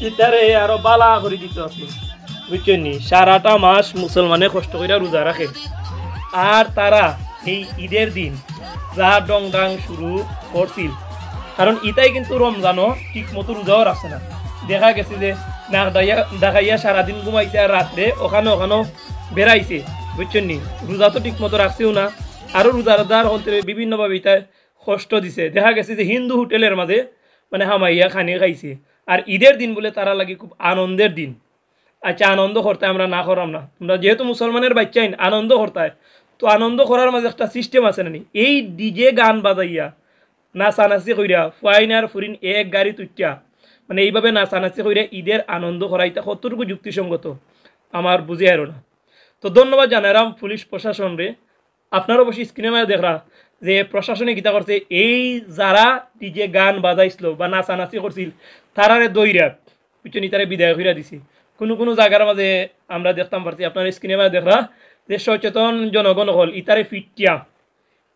ইতারে আরো বালা করে দিত আপনি বুঝছেন নি সারাটা মাস মুসলমানে কষ্ট করে রোজা রাখে আর তারা এই ঈদের দিন যা ডংডাং শুরু করছিল কারণ ইতাই কিন্তু রমজানও ঠিক মতো রোজাও রাখছে না দেখা গেছে যে না দেখাইয়া সারাদিন ঘুমাইছে আর রাত্রে ওখানেও বেড়াইছে বুঝছেন নি রোজা তো ঠিক মতো রাখছেও না আরও রোজাদার হলতে বিভিন্নভাবে ইতায় কষ্ট দিছে দেখা গেছে যে হিন্দু হোটেলের মাঝে মানে হামাইয়া খানি খাইছে আর ঈদের দিন বলে তারা লাগে খুব আনন্দের দিন আচ্ছা আনন্দ করতে আমরা না করাম না তোমরা যেহেতু মুসলমানের বাচ্চাই আনন্দ করতে তো আনন্দ করার মাঝে একটা সিস্টেম আছে না এই ডিজে গান বাজাইয়া নাচানাচি কইরা ফাইনার ফুরিন এক গাড়ি তুইটা মানে এইভাবে নাচানাচি কইরা ঈদের আনন্দ করাইতা কতটুকু যুক্তিসঙ্গত আমার বুঝে আরো না তো ধন্যবাদ জানালাম পুলিশ প্রশাসন রে আপনারা অবশ্যই স্ক্রিনে মাঝে দেখরা যে প্রশাসনে গীতা করছে এই যারা ডিজে গান বাজাইছিল বা নাচানাচি করছিল তারারে দইরা পিছনে তারা বিদায় কইরা দিছে কোনো জায়গার মাঝে আমরা দেখতাম পারছি আপনার স্ক্রিনে মাঝে দেখরা যে সচেতন জনগণ হল ইতারে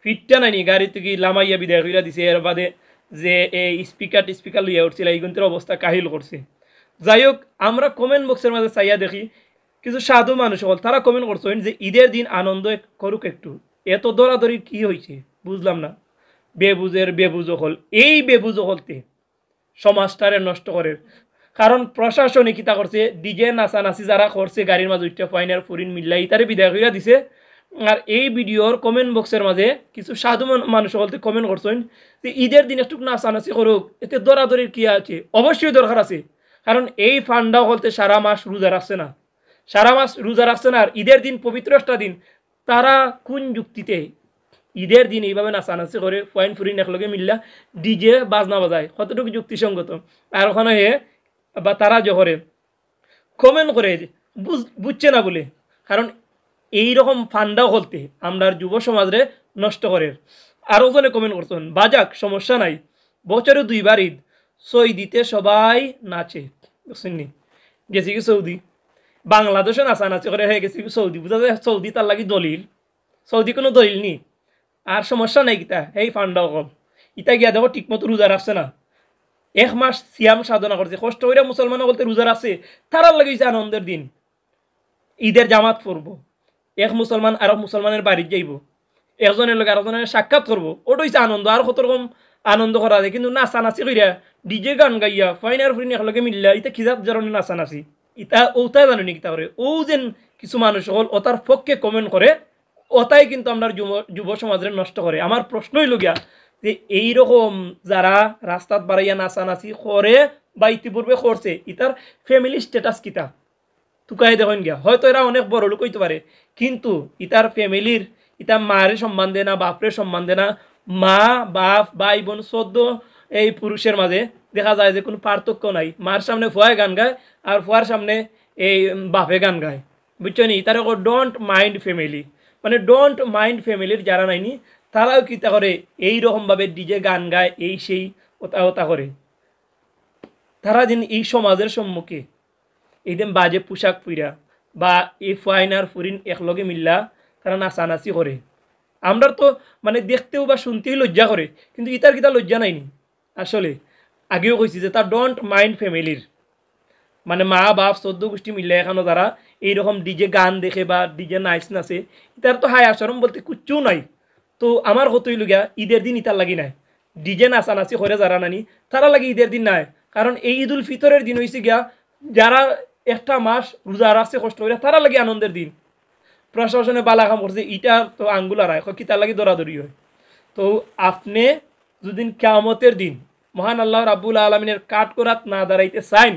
ফিটটা নাইনি গাড়ি থেকে লামাইয়া বিদায় কইরা দিছে এর বাদে যে এই স্পিকার লইয়া উঠছিল এই গন্তের অবস্থা কাহিল করছে যাই হোক আমরা কমেন্ট বক্সের মাঝে চাইয়া দেখি কিছু সাধু মানুষ হল তারা কমেন্ট করছেন যে ঈদের দিন আনন্দ করুক একটু এত দৌড়াদৌড়ি কি হয়েছে বুঝলাম না বেবুজ হল এই বেবুজ হলতে সমাজটারে নষ্ট করে কারণ প্রশাসনে কিতা করছে ডিজে নাচানাচি যারা করছে গাড়ির মাঝে উঠতে ফাইনার ফুরিন মিল্লাই তারে বিদায় কইরা দিছে আর এই ভিডিওর কমেন্ট বক্সের মাঝে কিছু সাধু মানুষ বলতে কমেন্ট করছেন যে ঈদের দিন একটু নাচানাচি করুক এতে দৌড়াদৌড়ির কি আছে অবশ্যই দরকার আছে কারণ এই ফান্ডা বলতে সারা মাস রোজা রাখছে না আর ঈদের দিন পবিত্র একটা দিন তারা কোন যুক্তিতে ঈদের দিন এইভাবে নাচানাচি করে ফাইন ফুরিন একলগে মিল্লা ডিজে বাজনা বাজায় কতটুকু যুক্তিসঙ্গত আর ওখানে বা তারা জহরে কমেন্ট করে বুঝছে না বলে কারণ এইরকম ফান্ডাও হলতে আমরা যুব সমাজরে নষ্ট করে আরও জনে কমেন্ট করছেন বাজাক সমস্যা নাই বছরে 2 বার ঈদ সৌদিতে সবাই নাচে বুঝছেননি গেছি কি সৌদি বাংলাদেশে নাচানাচি করে হয়ে গেছি সৌদি বুঝা যায় সৌদি তার লাগি দলিল সৌদি কোনো দলিল নি আর সমস্যা নাই কিতা এই ফান্ডাও কম ইতা গিয়া দেখো ঠিকমতো রোজা রাখছে না 1 মাস সিয়াম সাধনা করছে কষ্ট করে মুসলমান বলতে রোজা রাখছে তারার লাগিয়েছে আনন্দের দিন ঈদের জামাত পড়বো এক মুসলমান আর মুসলমানের বাড়ি যাইব একজনের লোক আরেকজনের সাক্ষাৎ করবো ওটা হচ্ছে আনন্দ আর কত রকম আনন্দ করা যায় কিন্তু নাচানাচি কইরা ডিজে গান গাইয়া ফাইনার ফুরিন একলগে মিললা ইতা খিজাব ধরনের নাচানাচি ইতা ওটাই জানো নি কিতা করে ও যেন কিছু মানুষ হল ওটার পক্ষে কমেন্ট করে ওটাই কিন্তু আমরা যুব সমাজের নষ্ট করে আমার প্রশ্নই লগিয়া যে এইরকম যারা রাস্তাত বাড়াইয়া নাচানাচি করে বা ইতিপূর্বে করছে ইতার ফ্যামিলি স্ট্যাটাস কিতা তুকাই দেখেন গিয়া হয়তো এরা অনেক বড় লোক হইতে পারে কিন্তু ইতার ফ্যামিলির ইতার মায়ের সম্মান দেয় না বাপরের সম্মান দেয় না মা বাপ ভাই বোন সদ্য এই পুরুষের মাঝে দেখা যায় যে কোনো পার্থক্য নাই মার সামনে ফুয়ায় গান গায় আর ফুয়ার সামনে এই বাপে গান গায় বুঝছো নি তার ডোন্ট মাইন্ড ফ্যামিলি মানে ডোন্ট মাইন্ড ফ্যামিলির যারা নাইনি তারাও কিতা করে এইরকমভাবে ডিজে গান গায় এই সেই ওতা করে তারা যেন এই সমাজের সম্মুখে এইদিন বাজে পোশাক পইরা বা এই ফাইনার ফুরিন একলগে মিল্লা তারা নাচানাচি করে আমরা তো মানে দেখতেও বা শুনতেই লজ্জা করে কিন্তু ইতার কিতা লজ্জা নাইনি আসলে আগেও কইছি যে তার ডোন্ট মাইন্ড ফ্যামিলির মানে মা বাপ 14 গোষ্ঠী মিললে এখানে যারা এইরকম ডিজে গান দেখে বা ডিজে নাচে ইতার তো হাই আচরণ বলতে কিচ্ছু নাই তো আমার কতই লগিয়া ঈদের দিন ইতার লাগি নাই ডিজে নাচানাচি করে যারা নানি তারা লাগে ঈদের দিন নাই কারণ এই ঈদুল ফিতরের দিন হয়েছে গিয়া যারা একটা মাস রোজা রাখছে কষ্ট করে তারা লাগে আনন্দের দিন প্রশাসনে বালা কাম করছে ইটা তো আঙ্গুল আড়াই কি তার লাগে দৌড়াদৌড়ি হয় তো আপনি যদি কিয়ামতের দিন মহান আল্লাহ রাব্বুল আলামিনের কাঠ করাত না দাঁড়াইতে চাইন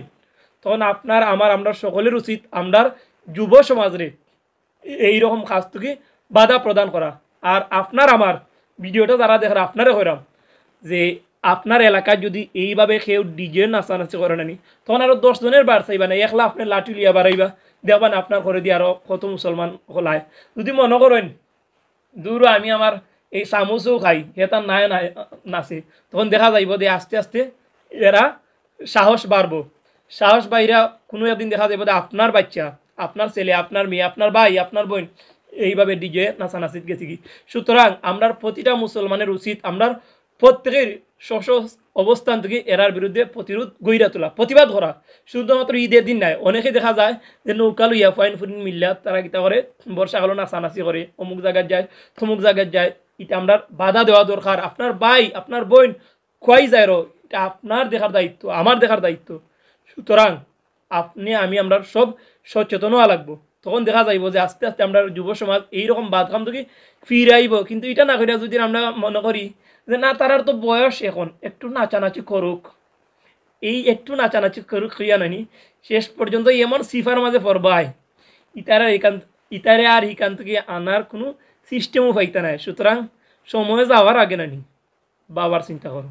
তখন আপনার আমরা সকলের উচিত আমরা যুব সমাজরে এইরকম কাজ থেকে বাধা প্রদান করা আর আপনার আমার ভিডিওটা যারা দেখার আপনারে কইরাম যে আপনার এলাকায় যদি এইভাবে কেউ ডিজে নাচানাচি করে নানি তখন আরও 10 জনের বার চাইবা না একলা আপনি লাঠি লিয়া বাড়াইবা দেখবেন আপনার ঘরে দিয়ে আরও কত মুসলমান হলায় যদি মনে করেন দূর আমি আমার এই চামচও খাই এটা নাই নাচে তখন দেখা যাইব যে আস্তে আস্তে এরা সাহস বাড়বো সাহস বাইরা কোনো একদিন দেখা যাবে যে আপনার বাচ্চা আপনার ছেলে আপনার মেয়ে আপনার ভাই আপনার বোন এইভাবে ডিজে নাচানাচিত গেছে কি সুতরাং আমরা প্রতিটা মুসলমানের উচিত আমরা প্রত্যেকের স্ব অবস্থান থেকে এরার বিরুদ্ধে প্রতিরোধ গইরা তোলা, প্রতিবাদ করা। শুধুমাত্র ঈদের দিন নাই, অনেকে দেখা যায় যে নৌকা লইয়া ফাইন ফুরিন মিল্লা তারা কিতা করে বর্ষাকালও নাচানাচি করে, অমুক জায়গায় যায় থমুক জায়গায় যায়। এটা আমরা বাধা দেওয়া দরকার। আপনার ভাই আপনার বোন খুয়াই যায় রো, এটা আপনার দেখার দায়িত্ব, আমার দেখার দায়িত্ব। সুতরাং আপনি আমি আমরা সব সচেতন হওয়া লাগবো। তখন দেখা যাইব যে আস্তে আস্তে আমরা যুব সমাজ এইরকম বাদকাম থেকে ফিরাইব। কিন্তু এটা না করিয়া যদি আমরা মনে করি যে না তারার তো বয়স এখন একটু নাচানাচি করুক, এই একটু নাচানাচি করুক হইয়া নানি শেষ পর্যন্ত এমন সিফার মাঝে পড়বাই ইতারে আর এখান থেকে আনার কোনো সিস্টেমও পাইতে নাই। সুতরাং সময় যাওয়ার আগে নানি বাবার চিন্তা করো।